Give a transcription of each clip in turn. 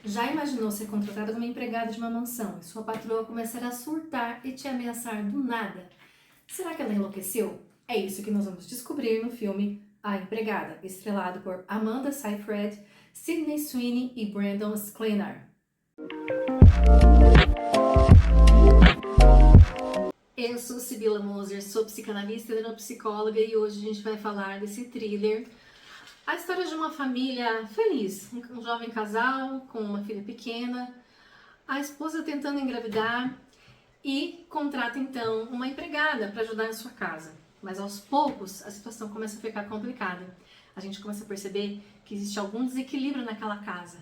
Já imaginou ser contratada como empregada de uma mansão e sua patroa começar a surtar e te ameaçar do nada? Será que ela enlouqueceu? É isso que nós vamos descobrir no filme A Empregada, estrelado por Amanda Seyfried, Sydney Sweeney e Brandon Sklenar. Eu sou Sibila Moser, sou psicanalista e neuropsicóloga e hoje a gente vai falar desse thriller. A história de uma família feliz, um jovem casal com uma filha pequena, a esposa tentando engravidar e contrata então uma empregada para ajudar na sua casa. Mas aos poucos a situação começa a ficar complicada. A gente começa a perceber que existe algum desequilíbrio naquela casa.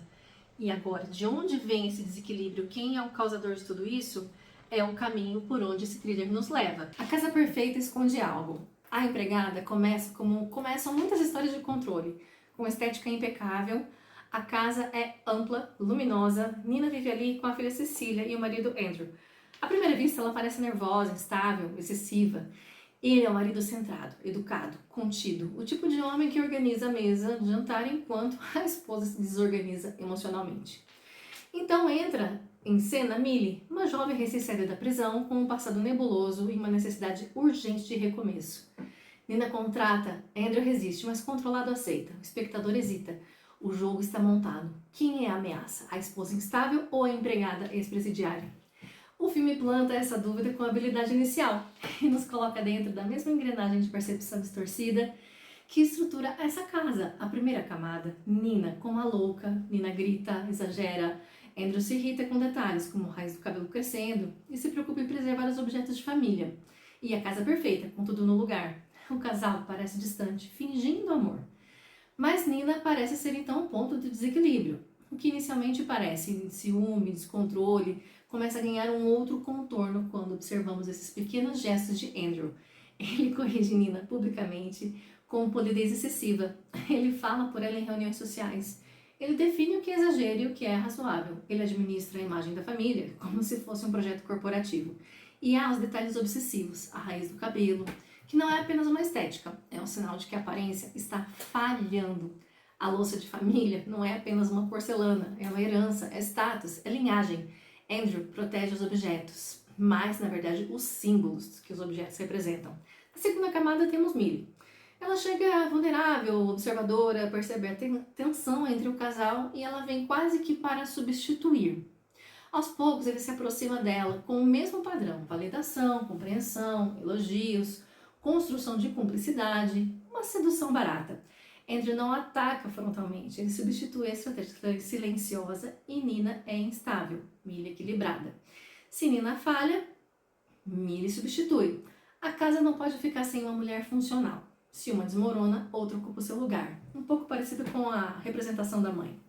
E agora, de onde vem esse desequilíbrio? Quem é o causador de tudo isso? É o caminho por onde esse thriller nos leva. A Casa Perfeita esconde algo. A Empregada começa como começam muitas histórias de controle, com estética impecável. A casa é ampla, luminosa. Nina vive ali com a filha Cecília e o marido Andrew. À primeira vista, ela parece nervosa, instável, excessiva. Ele é um marido centrado, educado, contido, o tipo de homem que organiza a mesa de jantar enquanto a esposa se desorganiza emocionalmente. Então entra em cena Millie, uma jovem recém-saída da prisão com um passado nebuloso e uma necessidade urgente de recomeço. Nina contrata, Andrew resiste, mas controlado aceita. O espectador hesita. O jogo está montado. Quem é a ameaça? A esposa instável ou a empregada ex-presidiária? O filme planta essa dúvida com a habilidade inicial e nos coloca dentro da mesma engrenagem de percepção distorcida que estrutura essa casa. A primeira camada, Nina como a louca, Nina grita, exagera, Andrew se irrita com detalhes como a raiz do cabelo crescendo e se preocupa em preservar os objetos de família. E a casa perfeita, com tudo no lugar. O casal parece distante, fingindo amor. Mas Nina parece ser então um ponto de desequilíbrio. O que inicialmente parece ciúme, descontrole, começa a ganhar um outro contorno quando observamos esses pequenos gestos de Andrew. Ele corrige Nina publicamente com polidez excessiva. Ele fala por ela em reuniões sociais. Ele define o que é exagero e o que é razoável. Ele administra a imagem da família como se fosse um projeto corporativo. E há os detalhes obsessivos, a raiz do cabelo, que não é apenas uma estética, é um sinal de que a aparência está falhando. A louça de família não é apenas uma porcelana, é uma herança, é status, é linhagem. Andrew protege os objetos, mas na verdade os símbolos que os objetos representam. Na segunda camada temos Millie. Ela chega vulnerável, observadora, percebe a tensão entre o casal e ela vem quase que para substituir. Aos poucos ele se aproxima dela com o mesmo padrão, validação, compreensão, elogios, construção de cumplicidade, uma sedução barata. Andrew não ataca frontalmente, ele substitui a estratégia silenciosa e Nina é instável, Millie equilibrada. Se Nina falha, Millie substitui. A casa não pode ficar sem uma mulher funcional. Se uma desmorona, outra ocupa o seu lugar. Um pouco parecido com a representação da mãe.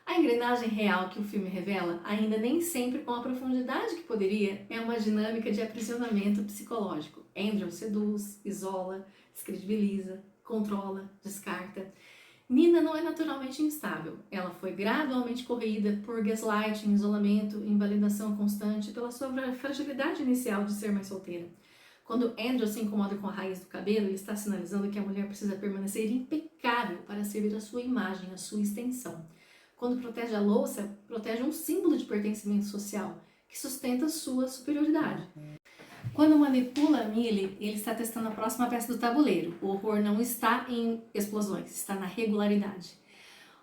A engrenagem real que o filme revela, ainda nem sempre com a profundidade que poderia, é uma dinâmica de aprisionamento psicológico. Andrew seduz, isola, descredibiliza, controla, descarta. Nina não é naturalmente instável. Ela foi gradualmente corroída por gaslighting, isolamento, invalidação constante pela sua fragilidade inicial de ser mais solteira. Quando Andrew se incomoda com a raiz do cabelo, ele está sinalizando que a mulher precisa permanecer impecável para servir a sua imagem, a sua extensão. Quando protege a louça, protege um símbolo de pertencimento social que sustenta sua superioridade. Quando manipula Millie, ele está testando a próxima peça do tabuleiro. O horror não está em explosões, está na regularidade.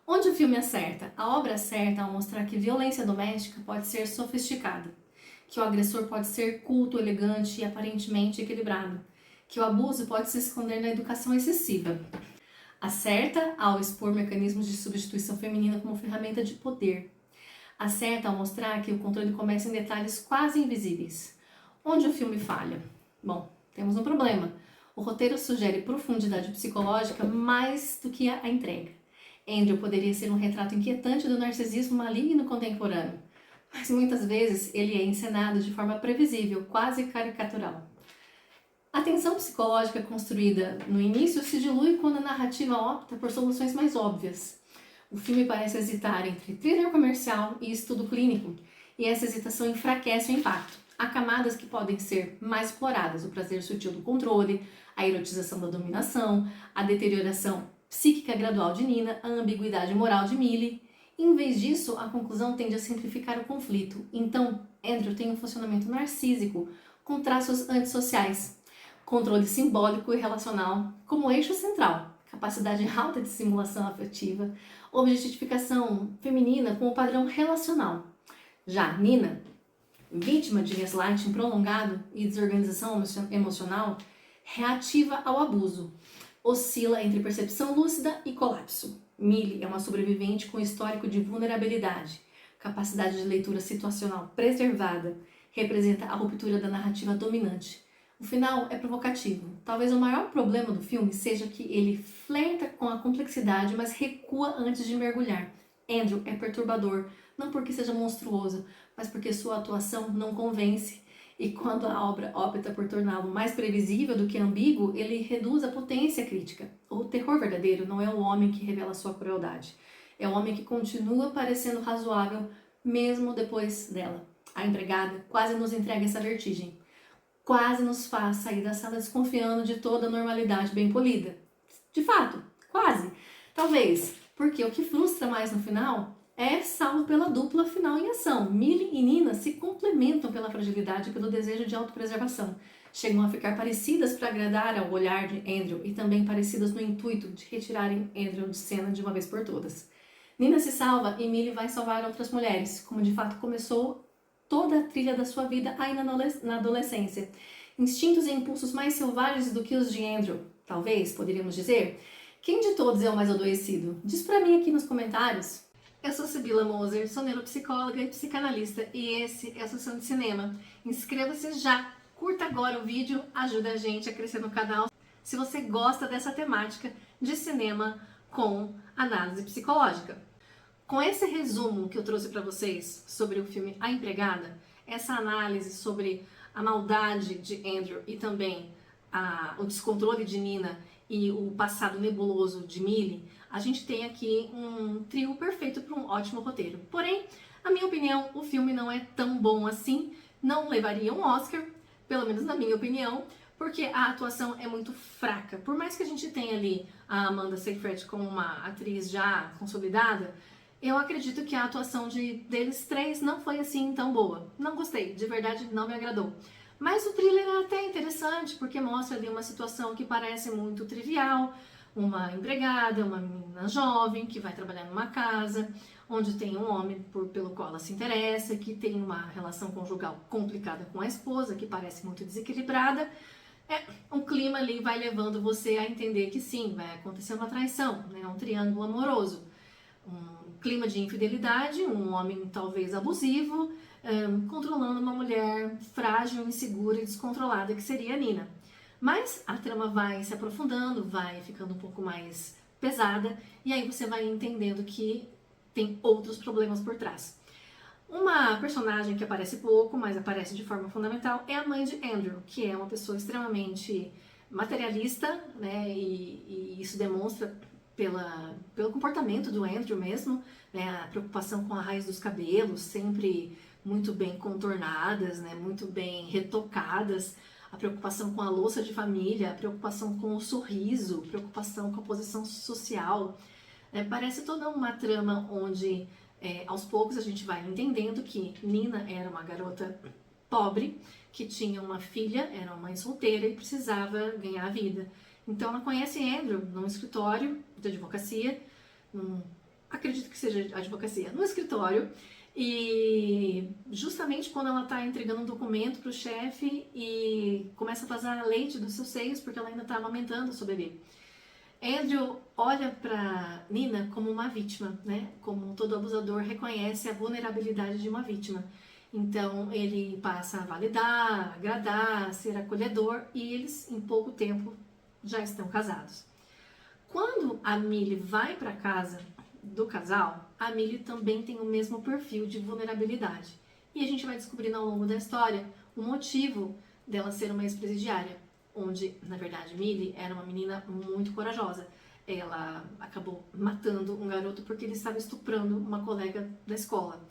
Onde o filme acerta? A obra acerta ao mostrar que violência doméstica pode ser sofisticada, que o agressor pode ser culto, elegante e aparentemente equilibrado, que o abuso pode se esconder na educação excessiva. Acerta ao expor mecanismos de substituição feminina como ferramenta de poder. Acerta ao mostrar que o controle começa em detalhes quase invisíveis. Onde o filme falha? Bom, temos um problema. O roteiro sugere profundidade psicológica mais do que a entrega. Andrew poderia ser um retrato inquietante do narcisismo maligno contemporâneo, mas muitas vezes ele é encenado de forma previsível, quase caricatural. A tensão psicológica construída no início se dilui quando a narrativa opta por soluções mais óbvias. O filme parece hesitar entre thriller comercial e estudo clínico, e essa hesitação enfraquece o impacto. Há camadas que podem ser mais exploradas, o prazer sutil do controle, a erotização da dominação, a deterioração psíquica gradual de Nina, a ambiguidade moral de Millie, Em vez disso, a conclusão tende a simplificar o conflito. Então, Andrew tem um funcionamento narcísico com traços antissociais, controle simbólico e relacional como eixo central, capacidade alta de simulação afetiva, objetificação feminina como padrão relacional. Já Nina, vítima de gaslighting prolongado e desorganização emocional, reativa ao abuso, oscila entre percepção lúcida e colapso. Millie é uma sobrevivente com histórico de vulnerabilidade, capacidade de leitura situacional preservada, representa a ruptura da narrativa dominante. O final é provocativo. Talvez o maior problema do filme seja que ele flerta com a complexidade, mas recua antes de mergulhar. Andrew é perturbador, não porque seja monstruoso, mas porque sua atuação não convence. E quando a obra opta por torná-lo mais previsível do que ambíguo, ele reduz a potência crítica. O terror verdadeiro não é o homem que revela sua crueldade. É o homem que continua parecendo razoável mesmo depois dela. A empregada quase nos entrega essa vertigem. Quase nos faz sair da sala desconfiando de toda a normalidade bem polida. De fato, quase. Talvez, porque o que frustra mais no final é salvo pela dupla final em ação. Millie e Nina se complementam pela fragilidade e pelo desejo de autopreservação. Chegam a ficar parecidas para agradar ao olhar de Andrew e também parecidas no intuito de retirarem Andrew de cena de uma vez por todas. Nina se salva e Millie vai salvar outras mulheres, como de fato começou toda a trilha da sua vida ainda na adolescência. Instintos e impulsos mais selvagens do que os de Andrew, talvez, poderíamos dizer. Quem de todos é o mais adoecido? Diz pra mim aqui nos comentários. Eu sou Sibila Moser, sou neuropsicóloga e psicanalista e esse é a Sessão de Cinema. Inscreva-se já, curta agora o vídeo, ajuda a gente a crescer no canal. Se você gosta dessa temática de cinema com análise psicológica. Com esse resumo que eu trouxe para vocês sobre o filme A Empregada, essa análise sobre a maldade de Andrew e também o descontrole de Nina e o passado nebuloso de Millie, a gente tem aqui um trio perfeito para um ótimo roteiro. Porém, na minha opinião, o filme não é tão bom assim, não levaria um Oscar, pelo menos na minha opinião, porque a atuação é muito fraca. Por mais que a gente tenha ali a Amanda Seyfried como uma atriz já consolidada, eu acredito que a atuação deles três não foi assim tão boa. Não gostei, de verdade não me agradou. Mas o thriller é até interessante, porque mostra ali uma situação que parece muito trivial. Uma empregada, uma menina jovem que vai trabalhar numa casa, onde tem um homem pelo qual ela se interessa, que tem uma relação conjugal complicada com a esposa, que parece muito desequilibrada. Um clima ali vai levando você a entender que sim, vai acontecer uma traição, né? Um triângulo amoroso. Um clima de infidelidade, um homem talvez abusivo, controlando uma mulher frágil, insegura e descontrolada, que seria a Nina. Mas a trama vai se aprofundando, vai ficando um pouco mais pesada, e aí você vai entendendo que tem outros problemas por trás. Uma personagem que aparece pouco, mas aparece de forma fundamental, é a mãe de Andrew, que é uma pessoa extremamente materialista, né, e isso demonstra pelo comportamento do Andrew mesmo, né, a preocupação com a raiz dos cabelos, sempre muito bem contornadas, né, muito bem retocadas, a preocupação com a louça de família, a preocupação com o sorriso, preocupação com a posição social. Parece toda uma trama onde, aos poucos, a gente vai entendendo que Nina era uma garota pobre, que tinha uma filha, era uma mãe solteira e precisava ganhar a vida. Então ela conhece Andrew num escritório de advocacia, acredito que seja advocacia, no escritório, e justamente quando ela está entregando um documento para o chefe e começa a vazar leite dos seus seios, porque ela ainda está amamentando o seu bebê. Andrew olha para Nina como uma vítima, né? Como todo abusador reconhece a vulnerabilidade de uma vítima. Então ele passa a validar, agradar, ser acolhedor e eles em pouco tempo já estão casados. Quando a Millie vai para casa do casal, a Millie também tem o mesmo perfil de vulnerabilidade. E a gente vai descobrindo ao longo da história o motivo dela ser uma ex-presidiária, onde, na verdade, Millie era uma menina muito corajosa. Ela acabou matando um garoto porque ele estava estuprando uma colega da escola.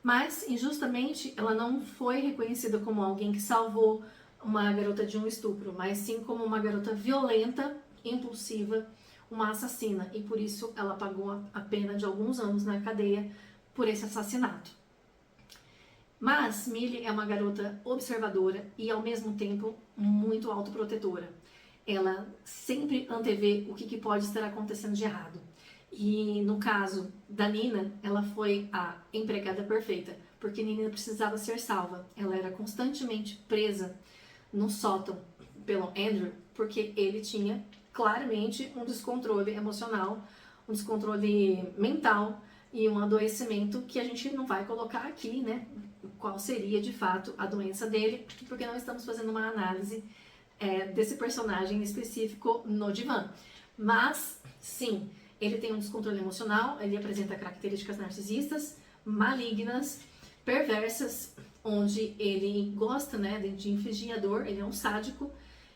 Mas, injustamente, ela não foi reconhecida como alguém que salvou uma garota de um estupro, mas sim como uma garota violenta, impulsiva, uma assassina e por isso ela pagou a pena de alguns anos na cadeia por esse assassinato. Mas Millie é uma garota observadora e ao mesmo tempo muito autoprotetora. Ela sempre antevê o que pode estar acontecendo de errado. E no caso da Nina, ela foi a empregada perfeita, porque Nina precisava ser salva. Ela era constantemente presa no sótão pelo Andrew, porque ele tinha claramente um descontrole emocional, um descontrole mental e um adoecimento que a gente não vai colocar aqui, né? Qual seria de fato a doença dele, porque não estamos fazendo uma análise desse personagem específico no divã. Mas, sim, ele tem um descontrole emocional, ele apresenta características narcisistas, malignas, perversas, onde ele gosta, né, de infligir a dor, ele é um sádico,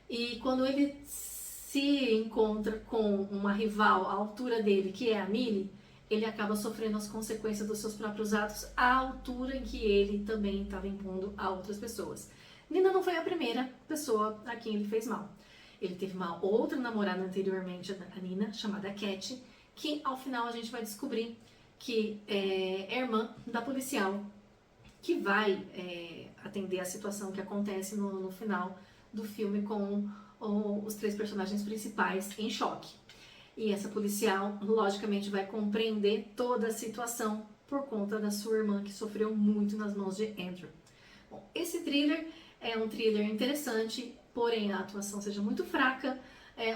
e quando ele se encontra com uma rival à altura dele, que é a Millie, ele acaba sofrendo as consequências dos seus próprios atos à altura em que ele também estava impondo a outras pessoas. Nina não foi a primeira pessoa a quem ele fez mal. Ele teve uma outra namorada anteriormente a Nina, chamada Cat, que ao final a gente vai descobrir que é irmã da policial que vai atender a situação que acontece no final do filme com os três personagens principais em choque. E essa policial, logicamente, vai compreender toda a situação por conta da sua irmã, que sofreu muito nas mãos de Andrew. Bom, esse thriller é um thriller interessante, porém a atuação seja muito fraca.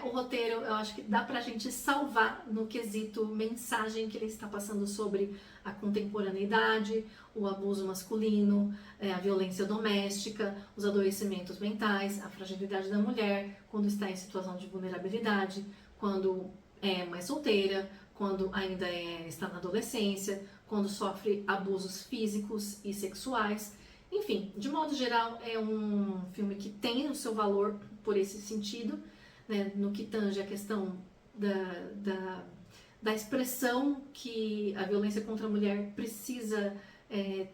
O roteiro, eu acho que dá pra gente salvar no quesito mensagem que ele está passando sobre a contemporaneidade, o abuso masculino, a violência doméstica, os adoecimentos mentais, a fragilidade da mulher quando está em situação de vulnerabilidade, quando é mãe solteira, quando ainda está na adolescência, quando sofre abusos físicos e sexuais. Enfim, de modo geral, é um filme que tem o seu valor por esse sentido, né, no que tange a questão da expressão que a violência contra a mulher precisa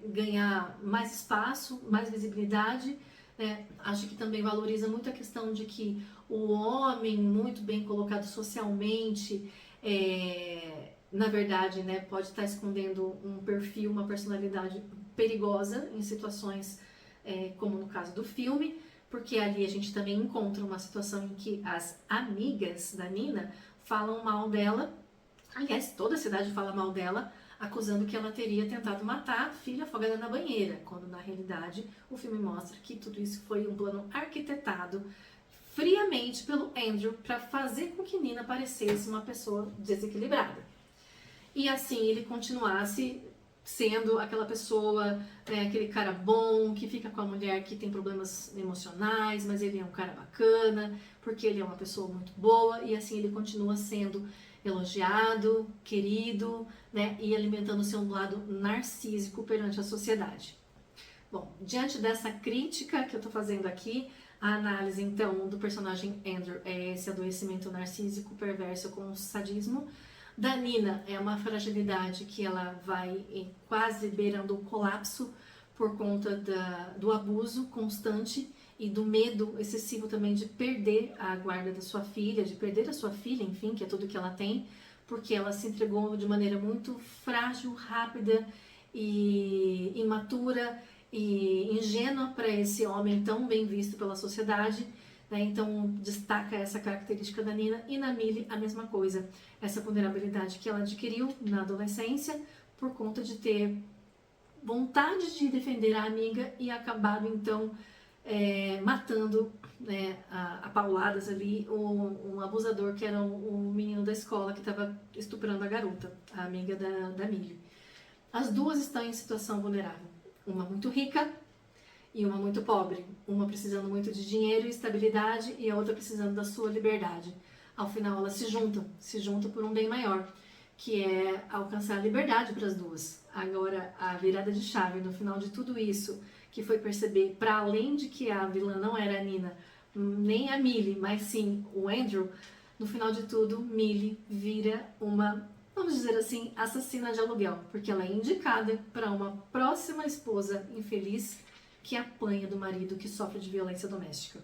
ganhar mais espaço, mais visibilidade. Acho que também valoriza muito a questão de que o homem, muito bem colocado socialmente, na verdade, né, pode estar escondendo um perfil, uma personalidade perigosa em situações como no caso do filme, porque ali a gente também encontra uma situação em que as amigas da Nina falam mal dela, aliás, toda a cidade fala mal dela, acusando que ela teria tentado matar a filha afogada na banheira, quando na realidade o filme mostra que tudo isso foi um plano arquitetado friamente pelo Andrew para fazer com que Nina parecesse uma pessoa desequilibrada. E assim ele continuasse sendo aquela pessoa, aquele cara bom, que fica com a mulher que tem problemas emocionais, mas ele é um cara bacana, porque ele é uma pessoa muito boa, e assim ele continua sendo elogiado, querido, né, e alimentando seu lado narcísico perante a sociedade. Bom, diante dessa crítica que eu tô fazendo aqui, a análise então do personagem Andrew é esse adoecimento narcísico perverso com sadismo. Da Nina é uma fragilidade que ela vai quase beirando o colapso por conta do abuso constante e do medo excessivo também de perder a guarda da sua filha, de perder a sua filha, enfim, que é tudo que ela tem, porque ela se entregou de maneira muito frágil, rápida e imatura e ingênua para esse homem tão bem visto pela sociedade. Então destaca essa característica da Nina, e na Millie a mesma coisa, essa vulnerabilidade que ela adquiriu na adolescência por conta de ter vontade de defender a amiga e acabado então matando, né, a pauladas ali um abusador que era um menino da escola que estava estuprando a garota, a amiga da Millie. As duas estão em situação vulnerável, uma muito rica e uma muito pobre, uma precisando muito de dinheiro e estabilidade e a outra precisando da sua liberdade. Ao final elas se juntam por um bem maior, que é alcançar a liberdade para as duas. Agora, a virada de chave no final de tudo isso, que foi perceber, para além de que a vilã não era a Nina, nem a Millie, mas sim o Andrew, no final de tudo, Millie vira uma, vamos dizer assim, assassina de aluguel, porque ela é indicada para uma próxima esposa infeliz que apanha do marido que sofre de violência doméstica.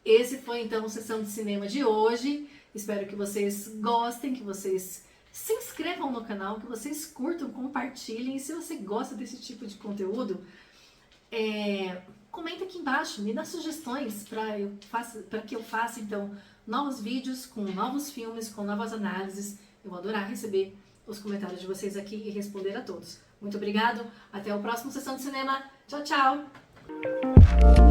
Esse foi então a sessão de cinema de hoje. Espero que vocês gostem, que vocês se inscrevam no canal, que vocês curtam, compartilhem. E se você gosta desse tipo de conteúdo, comenta aqui embaixo, me dá sugestões para que eu faça então novos vídeos com novos filmes, com novas análises. Eu vou adorar receber os comentários de vocês aqui e responder a todos. Muito obrigado, até o próximo Sessão de Cinema. Tchau, tchau!